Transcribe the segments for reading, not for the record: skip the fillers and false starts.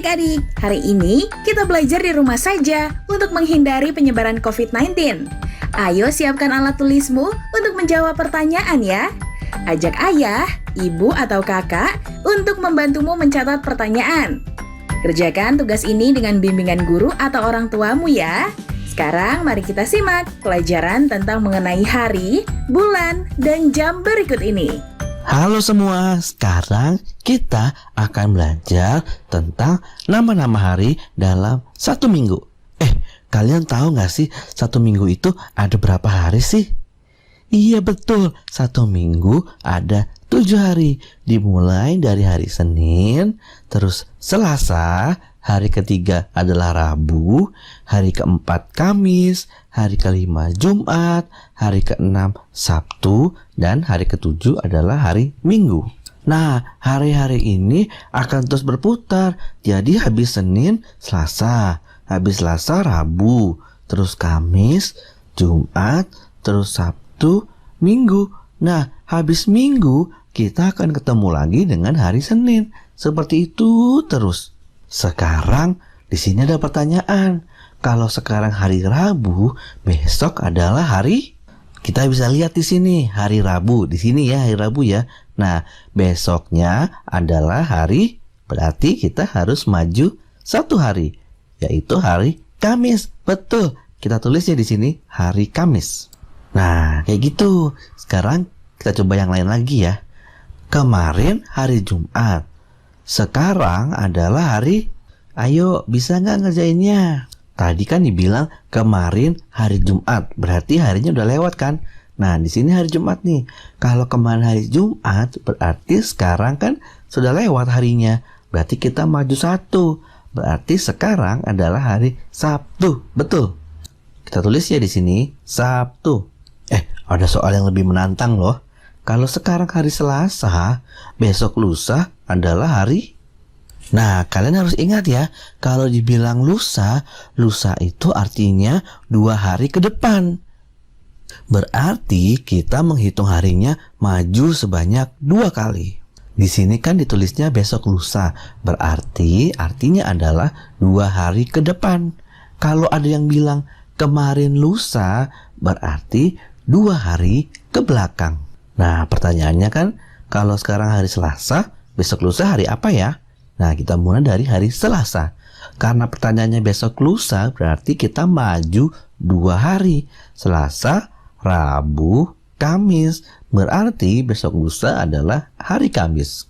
adik-adik, hari ini kita belajar di rumah saja untuk menghindari penyebaran COVID-19. Ayo siapkan alat tulismu untuk menjawab pertanyaan ya. Ajak ayah, ibu atau kakak untuk membantumu mencatat pertanyaan. Kerjakan tugas ini dengan bimbingan guru atau orang tuamu ya. Sekarang mari kita simak pelajaran tentang mengenai hari, bulan, dan jam berikut ini. Halo semua, sekarang kita akan belajar tentang nama-nama hari dalam satu minggu. Kalian tahu gak sih satu minggu itu ada berapa hari sih? Iya betul, satu minggu ada 7 hari. Dimulai dari hari Senin, terus Selasa, hari ketiga adalah Rabu, hari keempat Kamis, hari kelima Jumat, hari keenam Sabtu, dan hari ketujuh adalah hari Minggu. Nah, hari-hari ini akan terus berputar. Jadi habis Senin, Selasa, habis Selasa, Rabu, terus Kamis, Jumat, terus Sabtu, Minggu. Nah, habis Minggu kita akan ketemu lagi dengan hari Senin. Seperti itu terus. Sekarang di sini ada pertanyaan. Kalau sekarang hari Rabu, besok adalah hari, kita bisa lihat di sini hari Rabu. Di sini ya hari Rabu ya. Nah, besoknya adalah hari, berarti kita harus maju satu hari, yaitu hari Kamis. Betul. Kita tulisnya di sini hari Kamis. Nah, kayak gitu. Sekarang kita coba yang lain lagi ya. Kemarin hari Jumat. Sekarang adalah hari, ayo bisa nggak ngerjainnya? Tadi kan dibilang kemarin hari Jumat, berarti harinya udah lewat kan? Nah, di sini hari Jumat nih. Kalau kemarin hari Jumat, berarti sekarang kan sudah lewat harinya. Berarti kita maju satu. Berarti sekarang adalah hari Sabtu. Betul. Kita tulis ya di sini Sabtu. Ada soal yang lebih menantang loh. Kalau sekarang hari Selasa, besok lusa adalah hari. Nah, kalian harus ingat ya, kalau dibilang lusa, lusa itu artinya 2 hari ke depan. Berarti kita menghitung harinya maju sebanyak 2 kali. Di sini kan ditulisnya besok lusa, berarti artinya adalah 2 hari ke depan. Kalau ada yang bilang kemarin lusa, berarti 2 hari ke belakang. Nah, pertanyaannya kan, kalau sekarang hari Selasa, besok lusa hari apa ya? Nah, kita mulai dari hari Selasa. Karena pertanyaannya besok lusa, berarti kita maju 2 hari. Selasa, Rabu, Kamis. Berarti besok lusa adalah hari Kamis.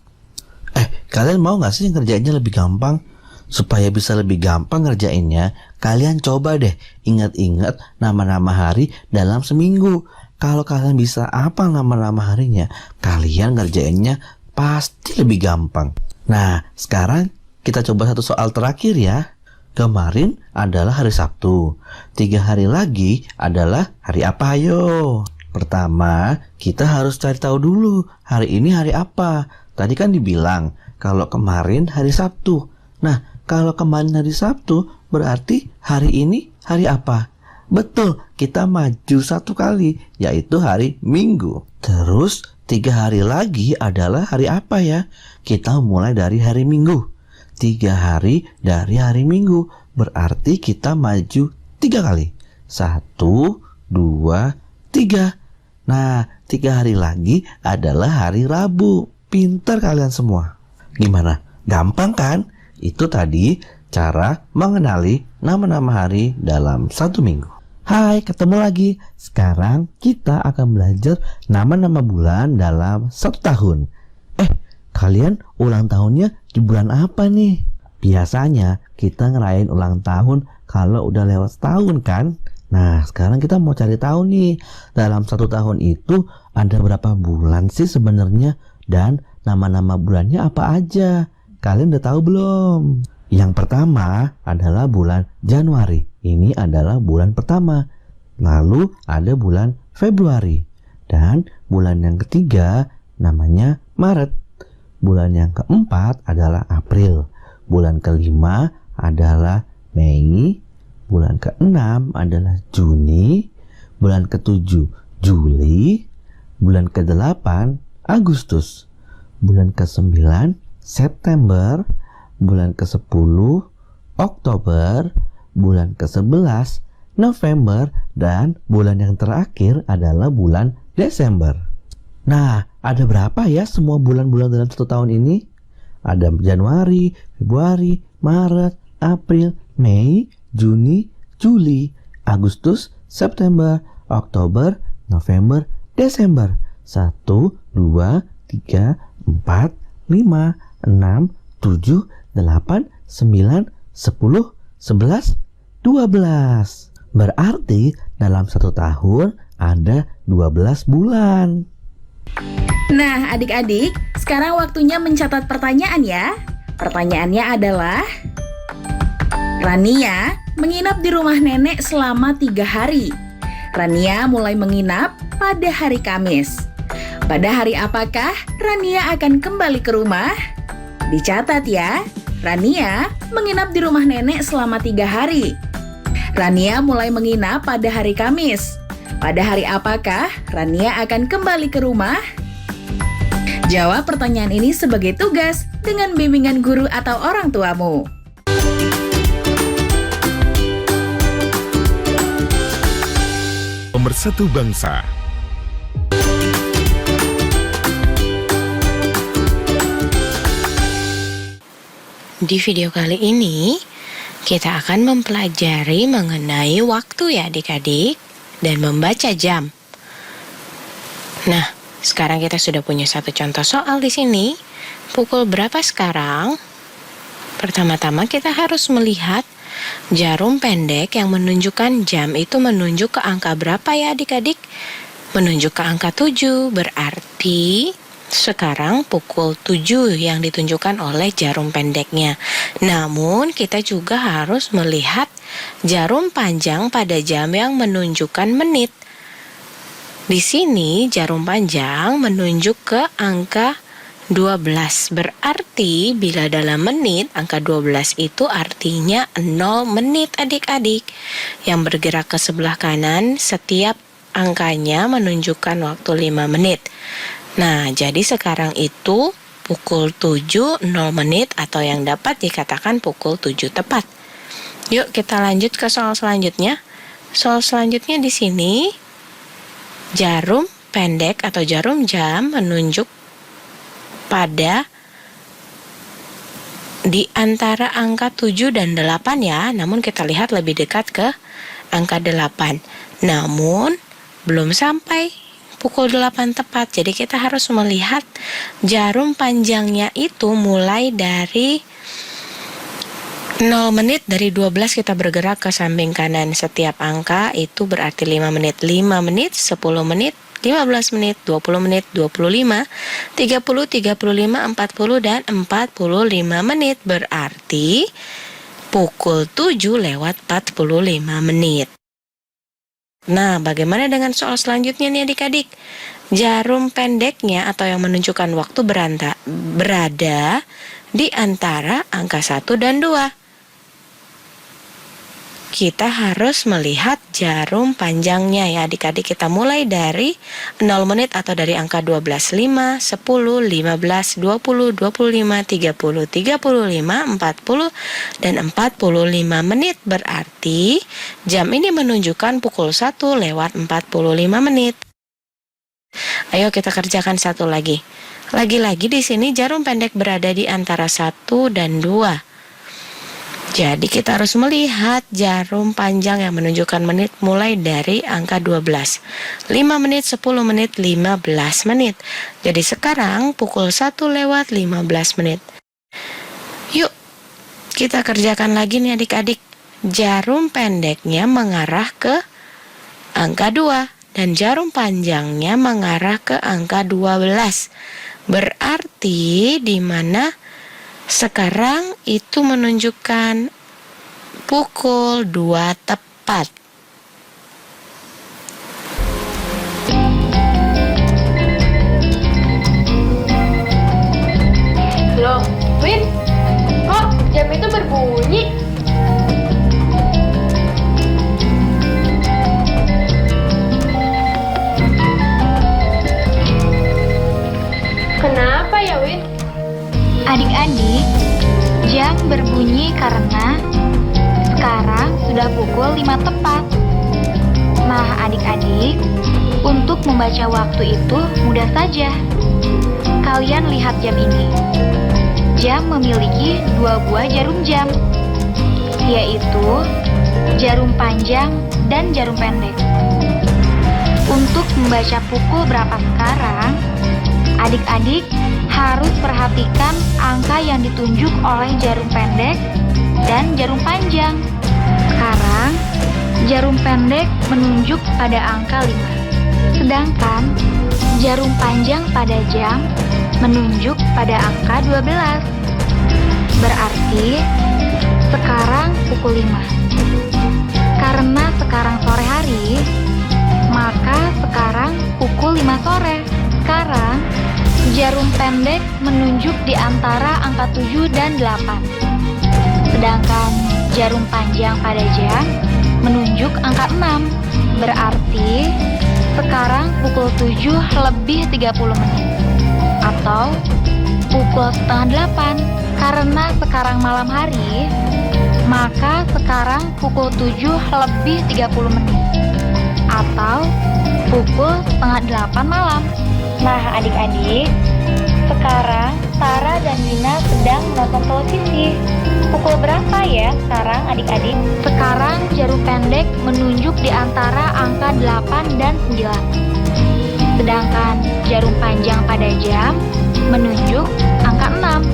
Kalian mau gak sih ngerjainnya lebih gampang? Supaya bisa lebih gampang ngerjainnya, kalian coba deh ingat-ingat nama-nama hari dalam seminggu. Kalau kalian bisa apa nama-nama harinya, kalian ngerjainnya pasti lebih gampang. Nah, sekarang kita coba satu soal terakhir ya. Kemarin adalah hari Sabtu. 3 hari lagi adalah hari apa ayo? Pertama, kita harus cari tahu dulu hari ini hari apa. Tadi kan dibilang kalau kemarin hari Sabtu. Nah, kalau kemarin hari Sabtu, berarti hari ini hari apa? Betul, kita maju 1 kali, yaitu hari Minggu. Terus 3 hari lagi adalah hari apa ya? Kita mulai dari hari Minggu. 3 hari dari hari Minggu, berarti kita maju 3 kali. 1, 2, 3. Nah, 3 hari lagi adalah hari Rabu. Pintar kalian semua. Gimana? Gampang kan? Itu tadi cara mengenali nama-nama hari dalam satu minggu. Hai, ketemu lagi. Sekarang kita akan belajar nama-nama bulan dalam 1 tahun. Kalian ulang tahunnya di bulan apa nih? Biasanya kita ngerayain ulang tahun kalau udah lewat setahun kan? Nah, sekarang kita mau cari tahu nih, dalam 1 tahun itu ada berapa bulan sih sebenarnya? Dan nama-nama bulannya apa aja? Kalian udah tahu belum? Yang pertama adalah bulan Januari. Ini adalah bulan pertama. Lalu ada bulan Februari. Dan bulan yang ketiga namanya Maret. Bulan yang keempat adalah April. Bulan kelima adalah Mei. Bulan keenam adalah Juni. Bulan ketujuh Juli. Bulan kedelapan Agustus. Bulan ke-9 September. bulan ke-10, Oktober, bulan ke-11, November, dan bulan yang terakhir adalah bulan Desember. Nah, ada berapa ya semua bulan-bulan dalam satu tahun ini? Ada Januari, Februari, Maret, April, Mei, Juni, Juli, Agustus, September, Oktober, November, Desember. 1, 2, 3, 4, 5, 6, 7, 8, 9, 10, 11, 12. Berarti dalam satu tahun ada 12 bulan. Nah, adik-adik, sekarang waktunya mencatat pertanyaan ya. Pertanyaannya adalah, Rania menginap di rumah nenek selama 3 hari. Rania mulai menginap pada hari Kamis. Pada hari apakah Rania akan kembali ke rumah? Dicatat ya, Rania menginap di rumah nenek selama 3 hari. Rania mulai menginap pada hari Kamis. Pada hari apakah Rania akan kembali ke rumah? Jawab pertanyaan ini sebagai tugas dengan bimbingan guru atau orang tuamu. Pemersatu bangsa. Di video kali ini, kita akan mempelajari mengenai waktu ya adik-adik dan membaca jam. Nah, sekarang kita sudah punya satu contoh soal di sini. Pukul berapa sekarang? Pertama-tama kita harus melihat jarum pendek yang menunjukkan jam itu menunjuk ke angka berapa ya adik-adik? Menunjuk ke angka 7, berarti sekarang pukul 7 yang ditunjukkan oleh jarum pendeknya. Namun kita juga harus melihat jarum panjang pada jam yang menunjukkan menit. Di sini jarum panjang menunjuk ke angka 12. Berarti bila dalam menit angka 12 itu artinya 0 menit adik-adik. Yang bergerak ke sebelah kanan setiap angkanya menunjukkan waktu 5 menit. Nah, jadi sekarang itu pukul 7, 0 menit atau yang dapat dikatakan pukul 7 tepat. Yuk kita lanjut ke soal selanjutnya. Soal selanjutnya di sini, jarum pendek atau jarum jam menunjuk pada di antara angka 7 dan 8 ya. Namun kita lihat lebih dekat ke angka 8. Namun belum sampai pukul 8 tepat. Jadi kita harus melihat jarum panjangnya itu mulai dari 0 menit. Dari 12 kita bergerak ke samping kanan. Setiap angka itu berarti 5 menit. 5 menit, 10 menit, 15 menit, 20 menit, 25, 30, 35, 40, dan 45 menit. Berarti pukul 7 lewat 45 menit. Nah, bagaimana dengan soal selanjutnya nih adik-adik? Jarum pendeknya atau yang menunjukkan waktu berada di antara angka 1 dan 2. Kita harus melihat jarum panjangnya ya adik-adik. Kita mulai dari 0 menit atau dari angka 12, 5, 10, 15, 20, 25, 30, 35, 40, dan 45 menit. Berarti jam ini menunjukkan pukul 1 lewat 45 menit. Ayo kita kerjakan satu lagi. Lagi-lagi di sini jarum pendek berada di antara 1 dan 2. Jadi kita harus melihat jarum panjang yang menunjukkan menit mulai dari angka 12. 5 menit, 10 menit, 15 menit. Jadi sekarang pukul 1 lewat 15 menit. Yuk, kita kerjakan lagi nih adik-adik. Jarum pendeknya mengarah ke angka 2 dan jarum panjangnya mengarah ke angka 12. Berarti di mana sekarang itu menunjukkan pukul 2 tepat. Loh, Win, kok jam itu berbunyi? Kenapa ya, Win? Adik-adik, Jam berbunyi karena sekarang sudah pukul 5 tepat. Nah, adik-adik, untuk membaca waktu itu mudah saja. Kalian lihat jam ini. Jam memiliki 2 buah jarum jam, yaitu jarum panjang dan jarum pendek. Untuk membaca pukul berapa sekarang, adik-adik harus perhatikan angka yang ditunjuk oleh jarum pendek dan jarum panjang. Sekarang, jarum pendek menunjuk pada angka 5. Sedangkan, jarum panjang pada jam menunjuk pada angka 12. Berarti, sekarang pukul 5. Karena sekarang sore hari, maka sekarang pukul 5 sore. Sekarang, jarum pendek menunjuk di antara angka 7 dan 8. Sedangkan jarum panjang pada jam menunjuk angka 6. Berarti sekarang pukul 7 lebih 30 menit. Atau pukul setengah 8. Karena sekarang malam hari, maka sekarang pukul 7 lebih 30 menit. Atau pukul setengah 8 malam. Nah, adik-adik, sekarang Tara dan Wina sedang menonton televisi. Pukul berapa ya sekarang, adik-adik? Sekarang jarum pendek menunjuk di antara angka 8 dan 9. Sedangkan jarum panjang pada jam menunjuk angka 6.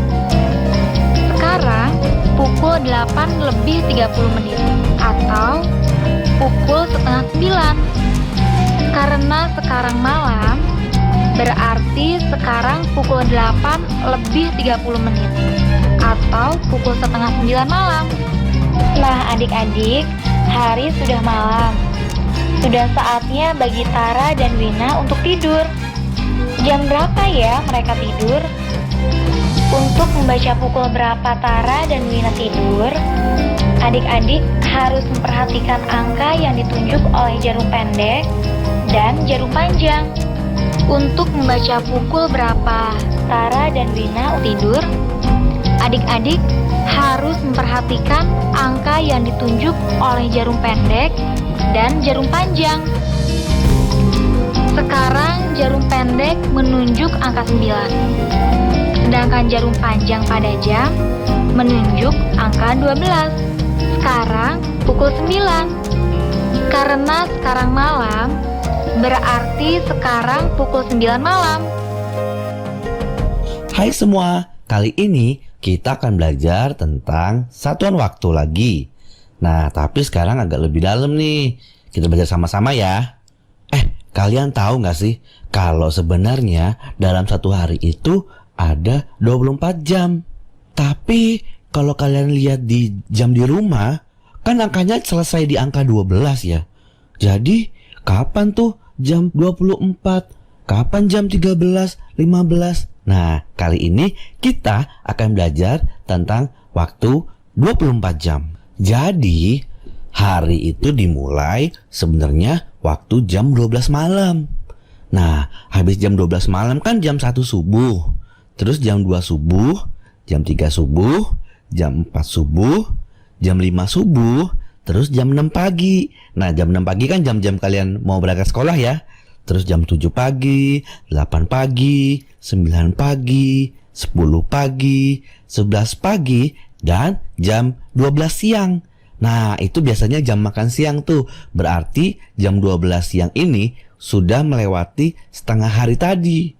Sekarang pukul 8 lebih 30 menit atau pukul setengah 9. Karena sekarang malam, berarti sekarang pukul 8 lebih 30 menit atau pukul setengah 9 malam. Nah, adik-adik, hari sudah malam. Sudah saatnya bagi Tara dan Wina untuk tidur. Jam berapa ya mereka tidur? Untuk membaca pukul berapa Tara dan Wina tidur, adik-adik harus memperhatikan angka yang ditunjuk oleh jarum pendek dan jarum panjang. Untuk membaca pukul berapa Tara dan Wina tidur, adik-adik harus memperhatikan angka yang ditunjuk oleh jarum pendek dan jarum panjang. Sekarang jarum pendek menunjuk angka 9. Sedangkan jarum panjang pada jam menunjuk angka 12. Sekarang pukul 9. Karena sekarang malam, berarti sekarang pukul 9 malam. Hai semua, kali ini kita akan belajar tentang satuan waktu lagi. Nah, tapi sekarang agak lebih dalam nih. Kita belajar sama-sama ya. Kalian tahu nggak sih kalau sebenarnya dalam satu hari itu ada 24 jam. Tapi kalau kalian lihat di jam di rumah, kan angkanya selesai di angka 12 ya. Jadi, kapan tuh jam 24? Kapan jam 13, 15? Nah, kali ini kita akan belajar tentang waktu 24 jam. Jadi, hari itu dimulai sebenarnya waktu jam 12 malam. Nah, habis jam 12 malam kan jam 1 subuh. Terus jam 2 subuh, jam 3 subuh, jam 4 subuh, jam 5 subuh, terus jam 6 pagi. Nah, jam 6 pagi kan jam-jam kalian mau berangkat sekolah ya. Terus jam 7 pagi, 8 pagi, 9 pagi, 10 pagi, 11 pagi, dan jam 12 siang. Nah, itu biasanya jam makan siang tuh. Berarti jam 12 siang ini sudah melewati setengah hari tadi.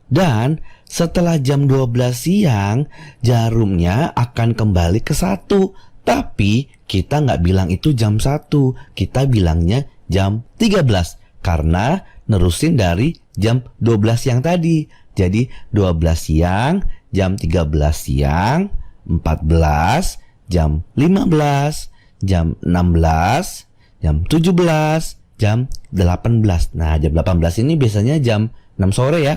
Dan setelah jam 12 siang, jarumnya akan kembali ke 1. Tapi kita nggak bilang itu jam 1. Kita bilangnya jam 13. Karena nerusin dari jam 12 siang tadi. Jadi 12 siang, jam 13 siang, 14, jam 15, jam 16, jam 17, jam 18. Nah, jam 18 ini biasanya jam 6 sore ya.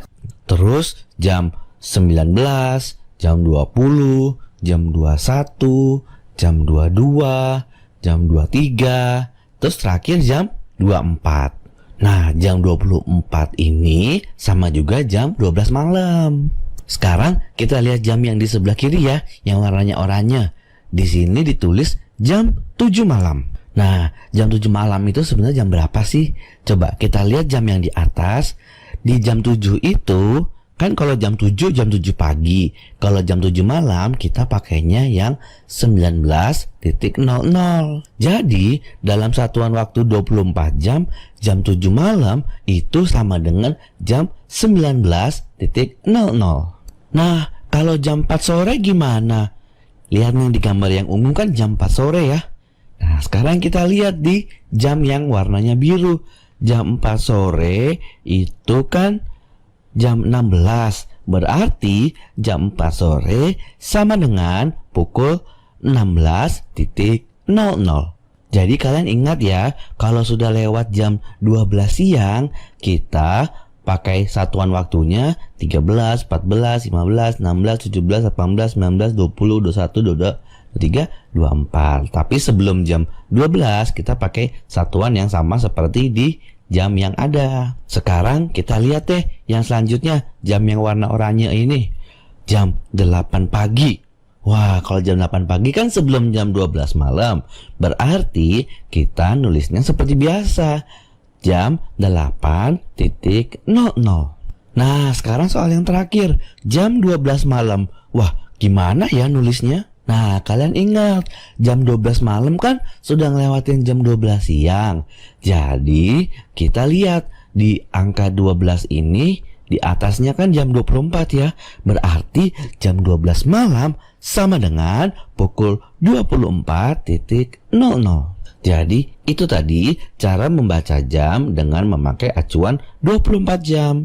Terus jam 19, jam 20, jam 21, jam 22, jam 23, terus terakhir jam 24. Nah, jam 24 ini sama juga jam 12 malam. sekarang kita lihat jam yang di sebelah kiri ya, yang warnanya oranye. Di sini ditulis jam 7 malam. Nah, jam 7 malam itu sebenarnya jam berapa sih? Coba kita lihat jam yang di atas. Di jam 7 itu, kan kalau jam 7 pagi. Kalau jam 7 malam kita pakainya yang 19.00. Jadi, dalam satuan waktu 24 jam, jam 7 malam itu sama dengan jam 19.00. Nah, kalau jam 4 sore gimana? Lihat nih di gambar yang umum kan jam 4 sore ya. Nah, sekarang kita lihat di jam yang warnanya biru. Jam 4 sore itu kan jam 16. Berarti jam 4 sore sama dengan pukul 16.00. Jadi kalian ingat ya, kalau sudah lewat jam 12 siang, kita pakai satuan waktunya 13, 14, 15, 16, 17, 18, 19, 20, 21, 22, 23, 24. Tapi sebelum jam 12 kita pakai satuan yang sama seperti di jam yang ada. Sekarang kita lihat deh yang selanjutnya, jam yang warna oranye ini. Jam 8 pagi. Wah, kalau jam 8 pagi kan sebelum jam 12 malam. Berarti kita nulisnya seperti biasa. Jam 8.00. Nah, sekarang soal yang terakhir, jam 12 malam. Wah, gimana ya nulisnya? Nah, kalian ingat, jam 12 malam kan sudah ngelewatin jam 12 siang. Jadi, kita lihat di angka 12 ini, di atasnya kan jam 24 ya. Berarti jam 12 malam sama dengan pukul 24.00. Jadi, itu tadi cara membaca jam dengan memakai acuan 24 jam.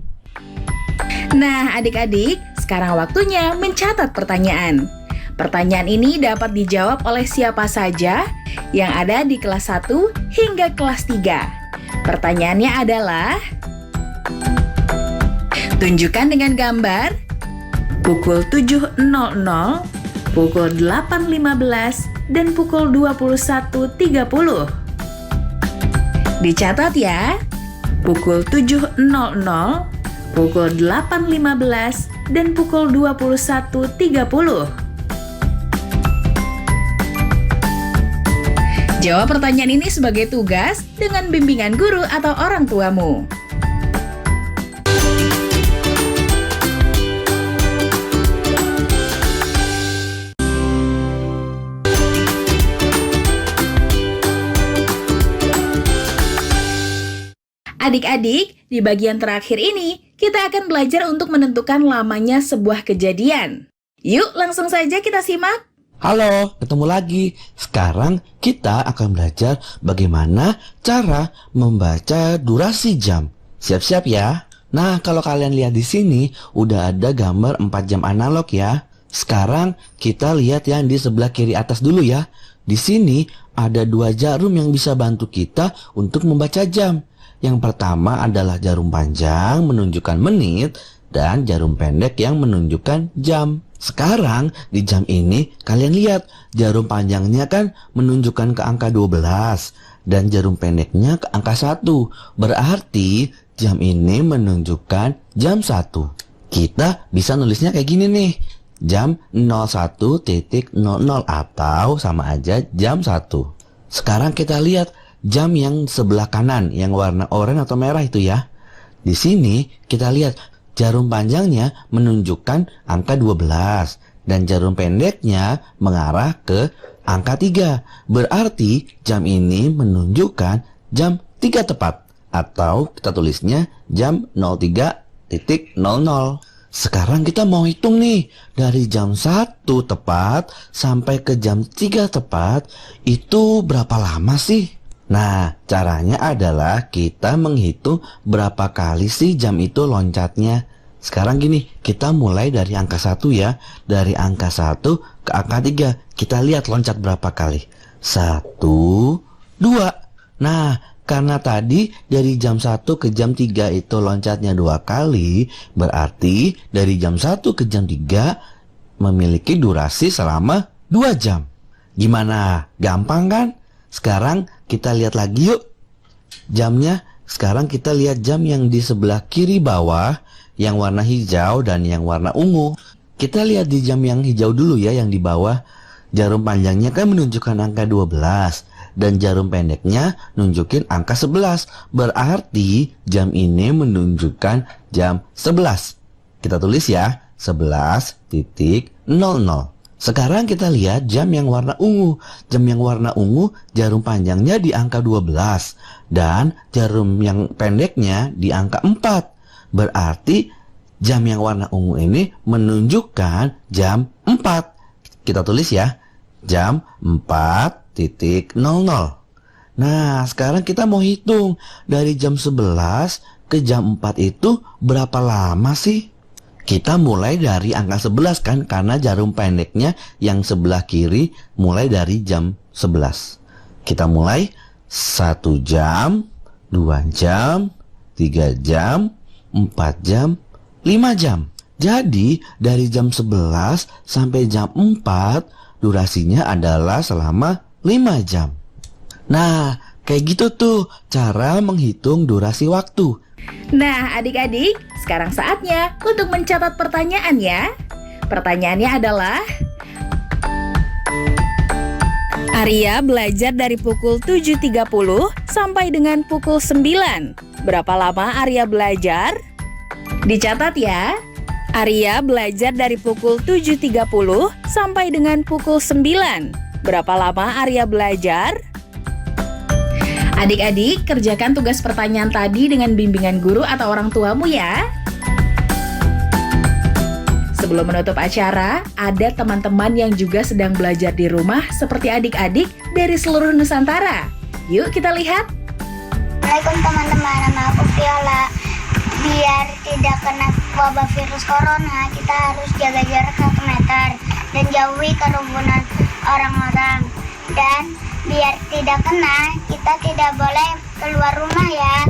Nah, adik-adik, sekarang waktunya mencatat pertanyaan. Pertanyaan ini dapat dijawab oleh siapa saja yang ada di kelas 1 hingga kelas 3. Pertanyaannya adalah, tunjukkan dengan gambar pukul 7.00, pukul 8.15, dan pukul 21.30. Dicatat ya, pukul 7.00, pukul 8.15, dan pukul 21.30. Jawab pertanyaan ini sebagai tugas dengan bimbingan guru atau orang tuamu. Adik-adik, di bagian terakhir ini, kita akan belajar untuk menentukan lamanya sebuah kejadian. Yuk, langsung saja kita simak. Halo, ketemu lagi. Sekarang kita akan belajar bagaimana cara membaca durasi jam. Siap-siap ya. Nah, kalau kalian lihat di sini, udah ada gambar 4 jam analog ya. Sekarang kita lihat yang di sebelah kiri atas dulu ya. Di sini ada 2 jarum yang bisa bantu kita untuk membaca jam. Yang pertama adalah jarum panjang menunjukkan menit dan jarum pendek yang menunjukkan jam. Sekarang di jam ini kalian lihat jarum panjangnya kan menunjukkan ke angka 12 dan jarum pendeknya ke angka 1. Berarti jam ini menunjukkan jam 1. Kita bisa nulisnya kayak gini nih. Jam 01.00 atau sama aja jam 1. Sekarang kita lihat jam yang sebelah kanan yang warna oranye atau merah itu ya. Di sini kita lihat jarum panjangnya menunjukkan angka 12 dan jarum pendeknya mengarah ke angka 3. Berarti jam ini menunjukkan jam 3 tepat atau kita tulisnya jam 03.00. Sekarang kita mau hitung nih, dari jam 1 tepat sampai ke jam 3 tepat itu berapa lama sih? Nah, caranya adalah kita menghitung berapa kali sih jam itu loncatnya. Sekarang gini, kita mulai dari angka 1 ya. Dari angka 1 ke angka 3. Kita lihat loncat berapa kali. 1, 2. Nah, karena tadi dari jam 1 ke jam 3 itu loncatnya 2 kali, berarti dari jam 1 ke jam 3 memiliki durasi selama 2 jam. Gimana? Gampang kan? Sekarang kita lihat lagi yuk. Jamnya Sekarang kita lihat jam yang di sebelah kiri bawah, yang warna hijau dan yang warna ungu. Kita lihat di jam yang hijau dulu ya, yang di bawah. Jarum panjangnya kan menunjukkan angka 12 dan jarum pendeknya nunjukin angka 11. Berarti jam ini menunjukkan jam 11. Kita tulis ya, 11.00. Sekarang kita lihat jam yang warna ungu. Jam yang warna ungu jarum panjangnya di angka 12 dan jarum yang pendeknya di angka 4. Berarti jam yang warna ungu ini menunjukkan jam 4. Kita tulis ya, jam 4.00. Nah, sekarang kita mau hitung dari jam 11 ke jam 4 itu berapa lama sih? Kita mulai dari angka 11 kan, karena jarum pendeknya yang sebelah kiri mulai dari jam 11. Kita mulai 1 jam, 2 jam, 3 jam, 4 jam, 5 jam. Jadi dari jam 11 sampai jam 4 durasinya adalah selama 5 jam. Nah, kayak gitu tuh cara menghitung durasi waktu. Nah, adik-adik, sekarang saatnya untuk mencatat pertanyaan ya. Pertanyaannya adalah, Arya belajar dari pukul 7.30 sampai dengan pukul 9. Berapa lama Arya belajar? Dicatat ya. Arya belajar dari pukul 7.30 sampai dengan pukul 9. Berapa lama Arya belajar? Adik-adik, kerjakan tugas pertanyaan tadi dengan bimbingan guru atau orang tuamu ya. Sebelum menutup acara, ada teman-teman yang juga sedang belajar di rumah seperti adik-adik dari seluruh Nusantara. Yuk kita lihat. Assalamualaikum teman-teman, nama aku Viola. Biar tidak kena wabah virus corona, kita harus jaga jarak 1 meter dan jauhi kerumunan orang-orang. Dan biar tidak kena, kita tidak boleh keluar rumah ya.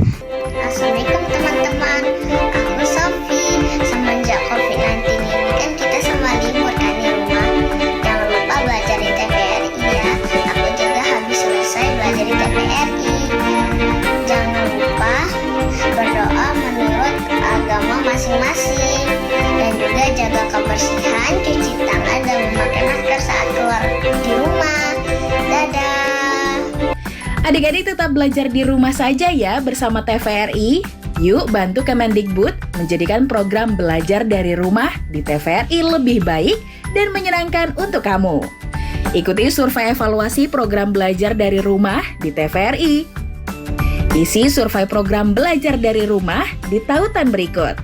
Assalamualaikum teman-teman, aku Sofi. Semenjak COVID-19 ini kan kita semua libur kan di rumah. Jangan lupa belajar di TVRI ya. Aku juga habis selesai belajar di TVRI. Jangan lupa berdoa menurut agama masing-masing. Dan juga jaga kebersihan, cuci tangan dan memakai masker saat keluar di rumah. Dadah. Adik-adik tetap belajar di rumah saja ya bersama TVRI. Yuk bantu Kemendikbud menjadikan program belajar dari rumah di TVRI lebih baik dan menyenangkan untuk kamu. Ikuti survei evaluasi program belajar dari rumah di TVRI. Isi survei program belajar dari rumah di tautan berikut.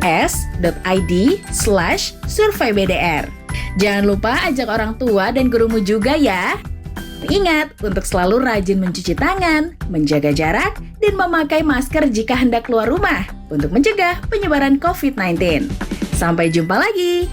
s.id/surveybdr. Jangan lupa ajak orang tua dan gurumu juga ya. Ingat untuk selalu rajin mencuci tangan, menjaga jarak, dan memakai masker jika hendak keluar rumah untuk mencegah penyebaran COVID-19. Sampai jumpa lagi.